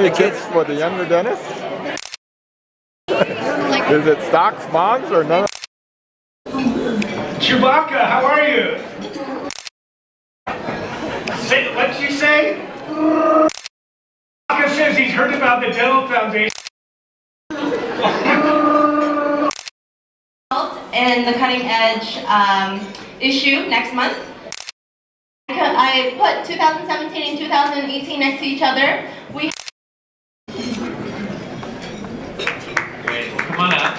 the kits for the younger dentists? Is it stocks, bonds, or none? Chewbacca, how are you? What did you say? Chewbacca says he's heard about the Dental Foundation. In the cutting edge issue next month. I put 2017 and 2018 next to each other. Great, well, come on up.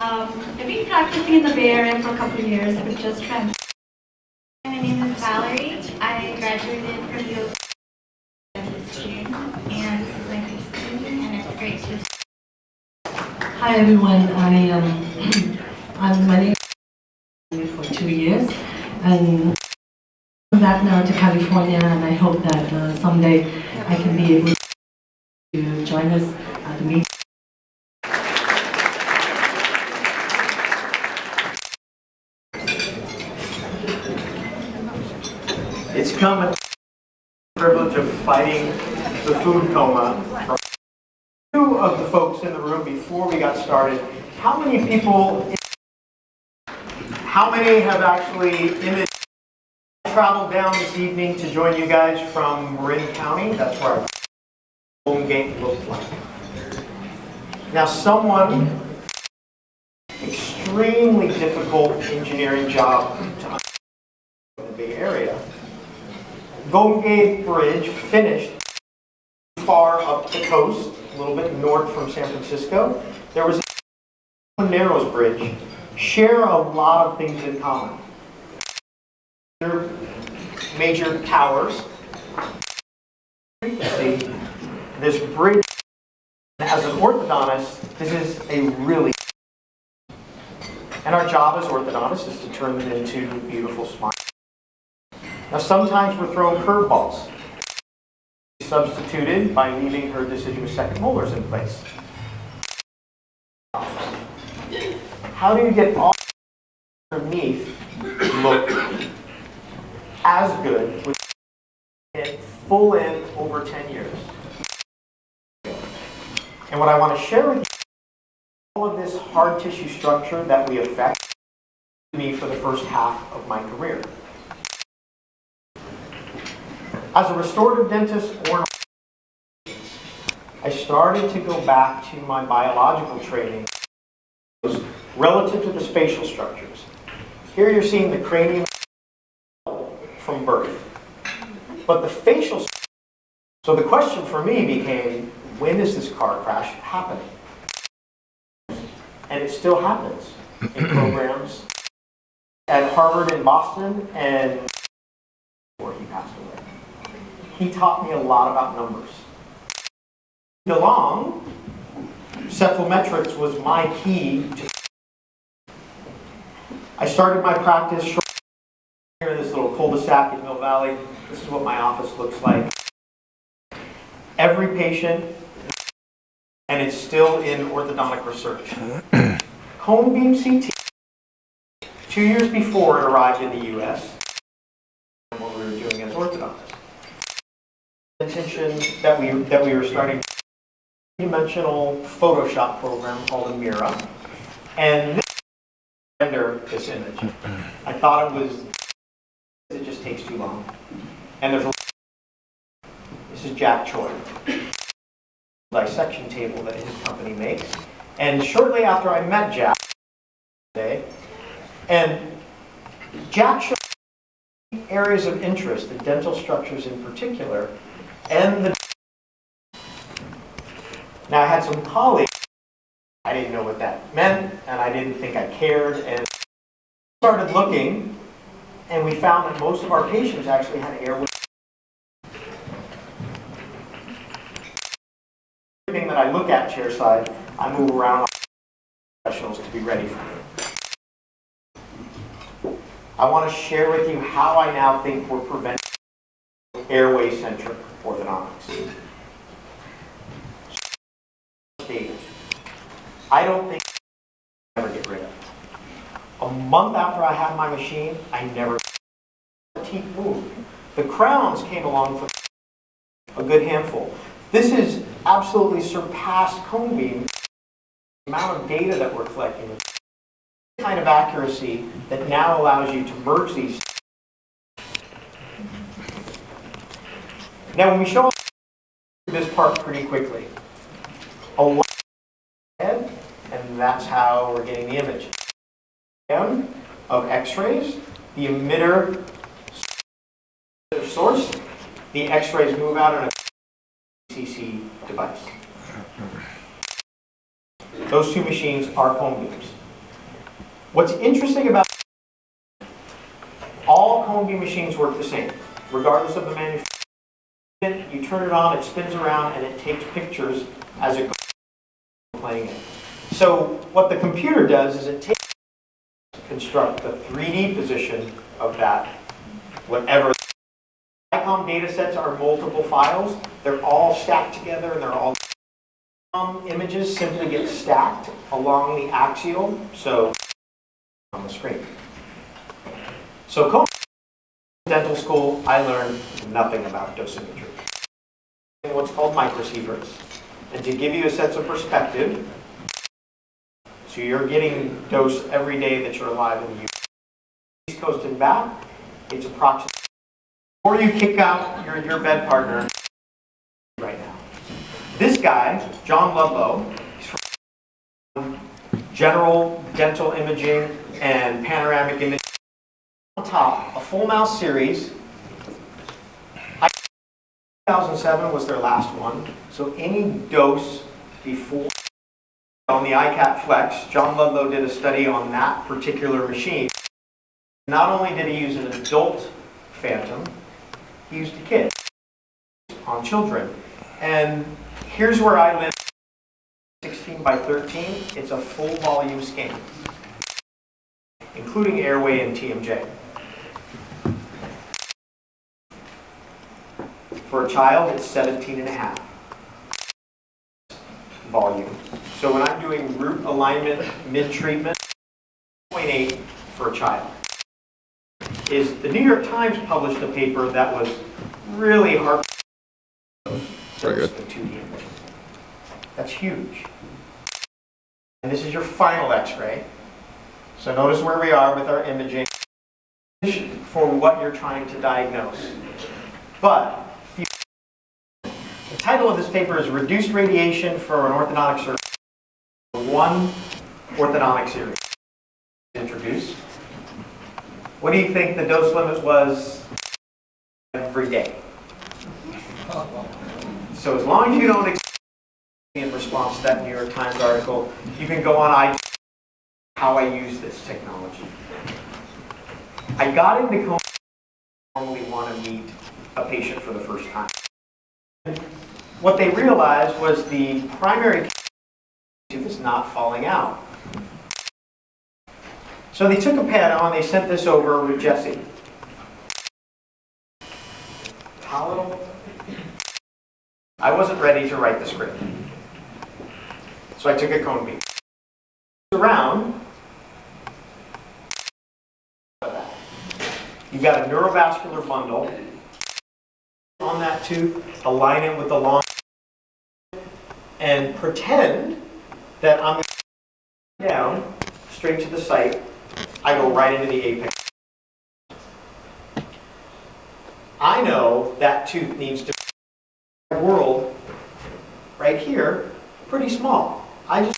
I've been practicing in the Bay Area for a couple of years, but just trans. My name is Valerie. I graduated from UOP this June, and this is my first student, and it's great to. Hi everyone, my name is for 2 years, and I'm back now to California, and I hope that someday I can be able to join us at the meeting. It's come at the privilege of fighting the food coma. From two of the folks in the room before we got started, how many have actually traveled down this evening to join you guys from Marin County? That's where our home gate looked like. Now someone, extremely difficult engineering job to in the Bay Area. Golden Gate Bridge finished far up the coast, a little bit north from San Francisco. There was a Narrows Bridge, share a lot of things in common. Major towers. This bridge, as an orthodontist, this is a really, and our job as orthodontists is to turn them into beautiful smiles. Now sometimes we're throwing curveballs, substituted by leaving her deciduous second molars in place. How do you get all underneath look as good with it full in over 10 years? And what I want to share with you, all of this hard tissue structure that we affect me for the first half of my career. As a restorative dentist, I started to go back to my biological training relative to the facial structures. Here you're seeing the cranium from birth. But the facial structure, so the question for me became, when is this car crash happening? And it still happens in programs at Harvard in Boston and before he passed away. He taught me a lot about numbers. Along, cephalometrics was my key to. I started my practice here in this little cul-de-sac in Mill Valley. This is what my office looks like. Every patient, and it's still in orthodontic research. Cone beam CT, 2 years before it arrived in the US, what we were doing as orthodontists. Intention that we were starting a three-dimensional Photoshop program called a Mira, and render this image. I thought it just takes too long. And this is Jack Choi, dissection table that his company makes. And shortly after I met Jack today, and Jack showed areas of interest, the dental structures in particular, and the. Now I had some colleagues, I didn't know what that meant, and I didn't think I cared, and started looking, and we found that most of our patients actually had airway. Everything that I look at chairside, I move around professionals to be ready for me. I want to share with you how I now think we're preventing airway-centric orthodontics. I don't think I'll ever get rid of it. A month after I had my machine, I never teeth moved. The crowns came along for a good handful. This has absolutely surpassed cone beam. The amount of data that we're collecting, the kind of accuracy that now allows you to merge these. Now when we show this part pretty quickly, a lot head, and that's how we're getting the image. Of X-rays, the emitter source, the X-rays move out on a CBCT device. Those two machines are cone beams. What's interesting about all cone beam machines work the same, regardless of the manufacturer. You turn it on, it spins around, and it takes pictures as it goes playing it. So what the computer does is it takes construct the 3D position of that, whatever. ICOM data sets are multiple files. They're all stacked together, and they're all images simply get stacked along the axial, so on the screen. So cone dental school, I learned nothing about dosimetry. What's called microsieverts. And to give you a sense of perspective, so you're getting dose every day that you're alive in the US. East Coast and back, it's approximately. Before you kick out your bed partner right now. This guy, John Ludlow, he's from general dental imaging and panoramic imaging. On top, a full mouth series. 2007 was their last one, so any dose before on the iCat Flex, John Ludlow did a study on that particular machine. Not only did he use an adult phantom, he used a kid on children. And here's where I live, 16 by 13, it's a full volume scan, including Airway and TMJ. For a child, it's 17.5 volume. So when I'm doing root alignment mid-treatment, 0.8 for a child. The New York Times published a paper that was really hard. Very good. That's huge. And this is your final X-ray. So notice where we are with our imaging for what you're trying to diagnose. But the title of this paper is Reduced Radiation for an Orthodontic Surgeon. One orthodontic series introduced. What do you think the dose limit was every day? So as long as you don't in response to that New York Times article, you can go on iTunes how I use this technology. I got into cone normally want to meet a patient for the first time. What they realized was the primary tooth is not falling out. So they took a pad on, they sent this over with Jesse. Palatal. I wasn't ready to write the script. So I took a cone beam. Around. You've got a neurovascular bundle on that tooth, align it with the long, and pretend that I'm down straight to the site. I go right into the apex. I know that tooth needs to be world right here, pretty small. And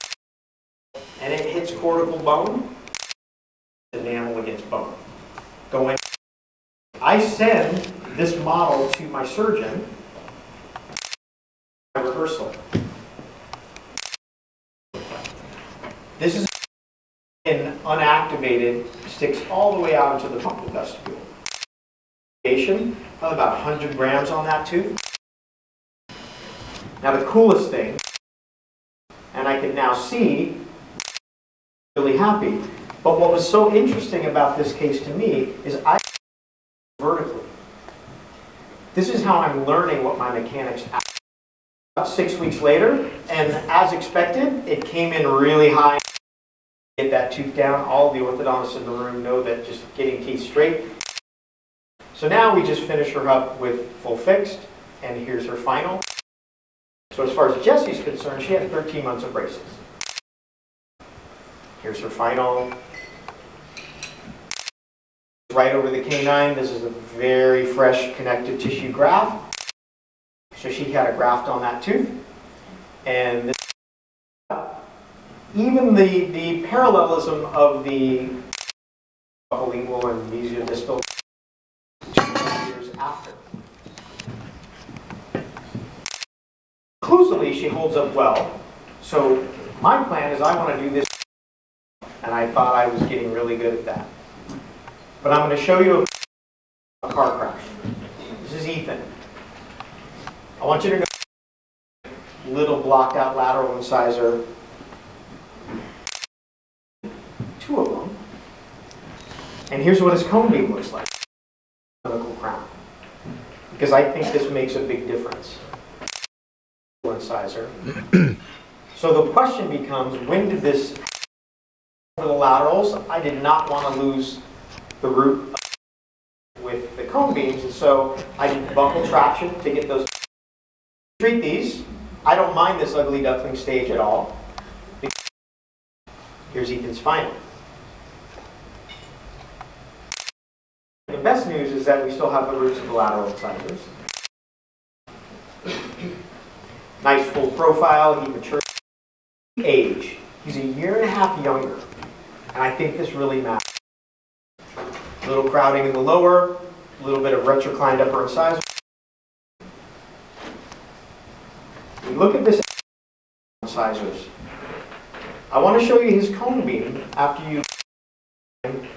it hits cortical bone, enamel against bone. Go in. I send this model to my surgeon. Rehearsal. This is unactivated, sticks all the way out into the buccal vestibule. About 100 grams on that tooth. Now the coolest thing, and I can now see, really happy. But what was so interesting about this case to me is I vertically. This is how I'm learning what my mechanics are. About 6 weeks later, and as expected, it came in really high. Get that tooth down. All the orthodontists in the room know that just getting teeth straight. So now we just finish her up with full fixed, and here's her final. So as far as Jessie's concerned, she had 13 months of braces. Here's her final. Right over the canine, this is a very fresh connective tissue graft. So she had a graft on that tooth. And this, even the parallelism of the lingual and mesiodistal 2 years after. Occlusally, she holds up well. So my plan is I want to do this, and I thought I was getting really good at that. But I'm going to show you a car crash. This is Ethan. I want you to go little blocked out lateral incisor. 2 of them. And here's what his cone beam looks like. Clinical crown. Because I think this makes a big difference. Incisor. So the question becomes, when did this over the laterals? I did not want to lose the root with the cone beams, and so I did buccal traction to get those. Treat these. I don't mind this ugly duckling stage at all. Here's Ethan's final. The best news is that we still have the roots of the lateral incisors. Nice full profile. He matured. Age. He's a 1.5 years younger, and I think this really matters. A little crowding in the lower, a little bit of retroclined upper incisor. We look at this incisors. I want to show you his cone beam after you.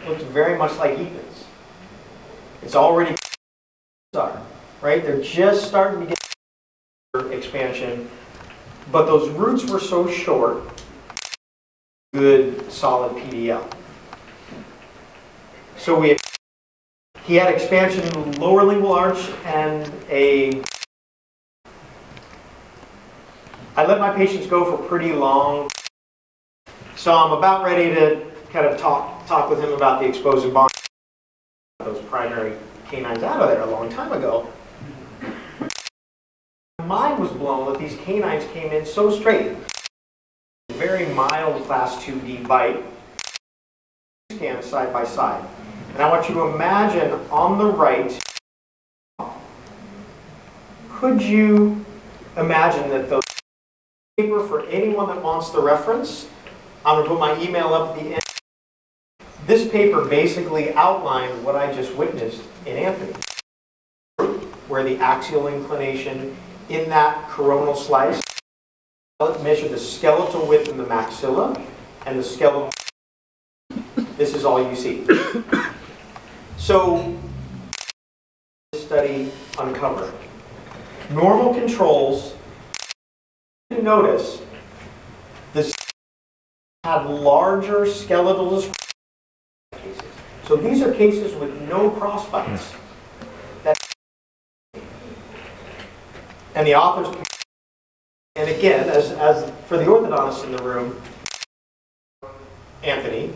Looks very much like Ethan's. It's already right. They're just starting to get expansion, but those roots were so short. Good solid PDL. So he had expansion in the lower lingual arch and I let my patients go for pretty long. So I'm about ready to kind of talk with him about the exposed bond. Those primary canines out of there a long time ago. My mind was blown that these canines came in so straight. Very mild class 2D bite. Scan side by side. And I want you to imagine on the right, could you imagine that those paper for anyone that wants the reference, I'm going to put my email up at the end. This paper basically outlined what I just witnessed in Anthony, where the axial inclination in that coronal slice measured the skeletal width in the maxilla and the skeletal. This is all you see. So, this study uncovered normal controls. You notice this had larger skeletal cases. So these are cases with no crossbites. And the authors, and again, as for the orthodontists in the room, Anthony,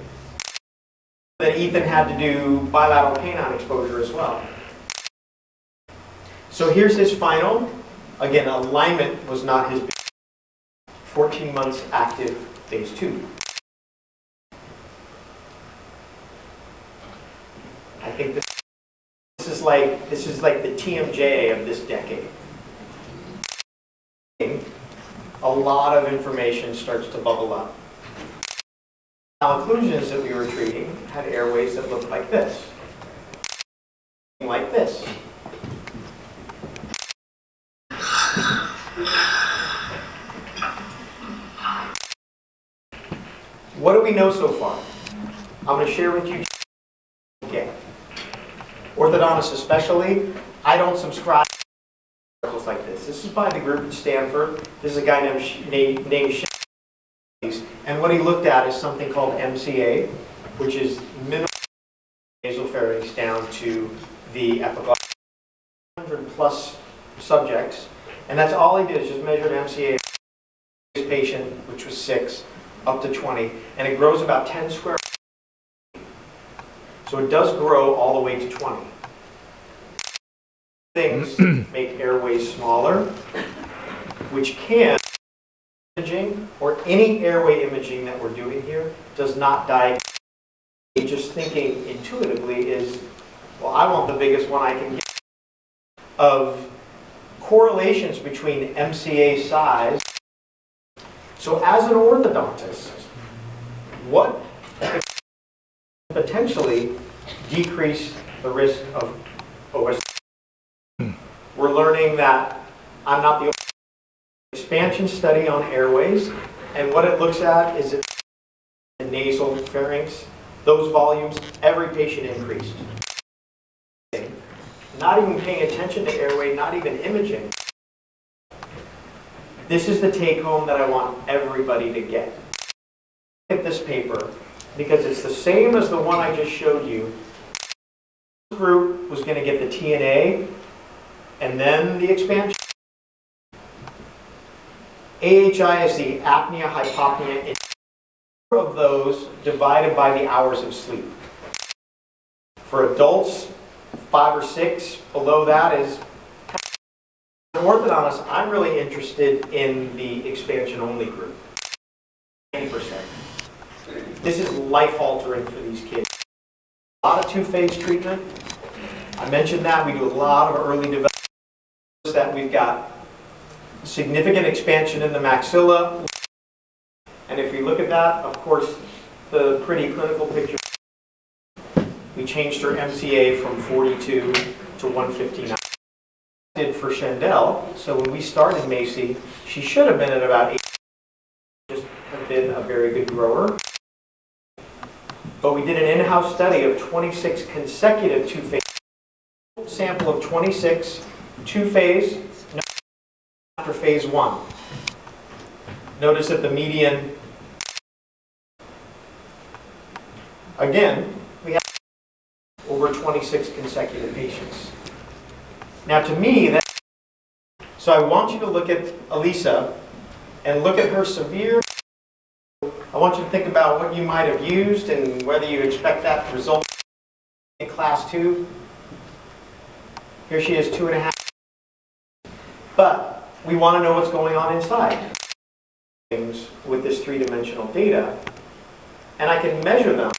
that Ethan had to do bilateral canine exposure as well. So here's his final. Again, alignment was not his 14 months active phase 2. I think this is like the TMJ of this decade. A lot of information starts to bubble up. Occlusions that we were treating had airways that looked like this. Like this. What do we know so far? I'm going to share with you. Okay. Orthodontists especially, I don't subscribe to articles like this. This is by the group at Stanford. This is a guy named and what he looked at is something called MCA, which is minimal nasopharynx down to the epiglottis. 100 plus subjects, and that's all he did is just measured MCA. His patient, which was 6, up to 20, and it grows about 10 square. So it does grow all the way to 20. things make airways smaller, which can imaging or any airway imaging that we're doing here does not diagnose. Just thinking intuitively is, well, I want the biggest one I can get of correlations between MCA size. So as an orthodontist, what potentially decrease the risk of OSD? We're learning that I'm not the only expansion study on airways, and what it looks at is it the nasal pharynx, those volumes, every patient increased. Not even paying attention to airway, not even imaging. This is the take home that I want everybody to get. Look at this paper, because it's the same as the one I just showed you. This group was going to get the TNA and then the expansion. AHI is the apnea, hypopnea. It's of those divided by the hours of sleep. For adults, 5 or 6, below that is an orthodontist. I'm really interested in the expansion only group. 90%. This is life altering for these kids. A lot of two-phase treatment. I mentioned that we do a lot of early development. That we've got significant expansion in the maxilla. And if you look at that, of course, the pretty clinical picture. We changed her MCA from 42 to 159. Did for Shandell, so when we started Macy, she should have been at about 8. Just have been a very good grower. But we did an in-house study of 26 consecutive two-phase. Sample of 26 two-phase after phase 1. Notice that the median, again, we have over 26 consecutive patients. Now to me, so I want you to look at Elisa and look at her severe. I want you to think about what you might have used and whether you expect that to result in class 2. Here she is, 2.5. But we want to know what's going on inside things with this 3-dimensional data, and I can measure them.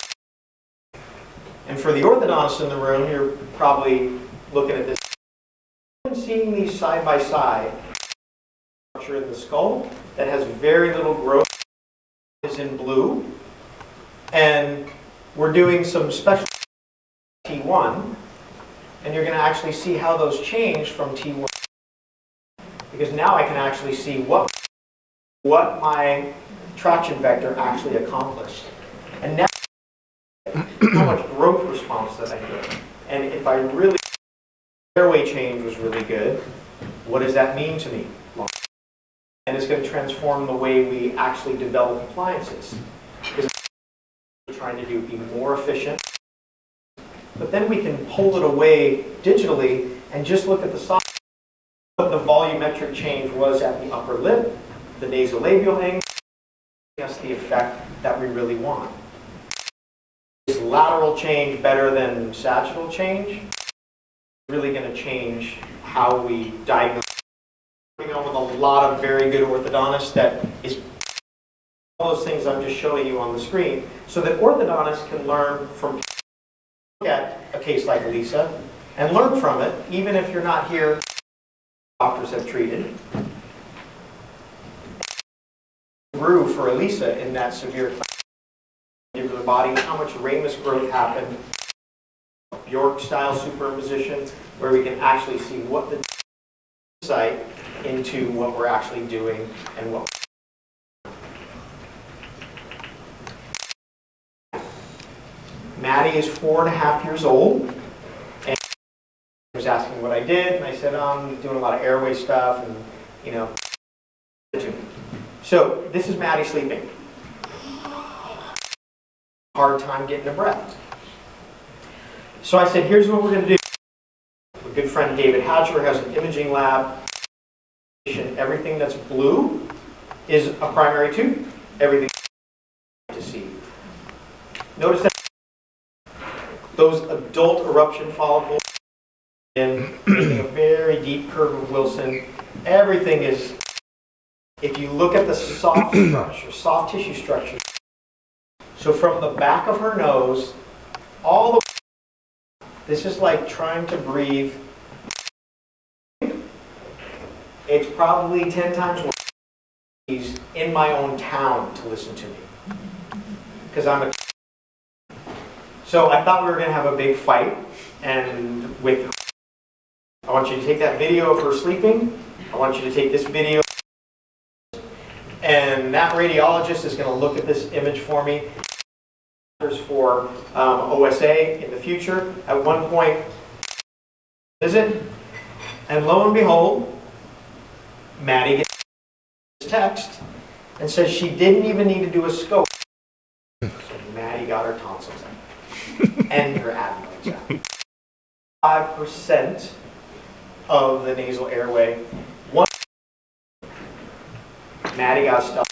And for the orthodontists in the room, you're probably looking at this. Seeing these side by side, structure in the skull that has very little growth is in blue, and we're doing some special T1, and you're going to actually see how those change from T1, because now I can actually see what my traction vector actually accomplished, and now how much growth response that I get, and if I really airway change was really good, what does that mean to me? And it's going to transform the way we actually develop appliances. Because we're trying to be more efficient, but then we can pull it away digitally and just look at the size. What the volumetric change was at the upper lip, the nasolabial angle, giving us the effect that we really want. Is lateral change better than sagittal change? Really going to change how we diagnose. Working on with a lot of very good orthodontists that is all those things I'm just showing you on the screen, so that orthodontists can learn from, look at a case like Lisa and learn from it, even if you're not here. Doctors have treated. Grew for Elisa in that severe of the body, how much ramus growth happened. York style superimposition, where we can actually see what the insight into what we're actually doing and what. Maddie is 4.5 years old, and he was asking what I did, and I said, I'm doing a lot of airway stuff, and you know. So this is Maddie sleeping. Hard time getting a breath. So I said, here's what we're going to do. A good friend David Hatcher has an imaging lab. Everything that's blue is a primary tooth. Everything to see. Notice that those adult eruption follicles in, making a very deep curve of Wilson. Everything is, if you look at the soft structure, soft tissue structure, so from the back of her nose, all the way, this is like trying to breathe. It's probably 10 times worse. He's in my own town to listen to me. Because I'm a... So I thought we were going to have a big fight, and with... I want you to take that video of her sleeping. I want you to take this video, and that radiologist is going to look at this image for me. For OSA in the future. At one point, visit, and lo and behold, Maddie gets this text and says she didn't even need to do a scope. So Maddie got her tonsils out and her adenoids out. 5% of the nasal airway. Maddie got stuff.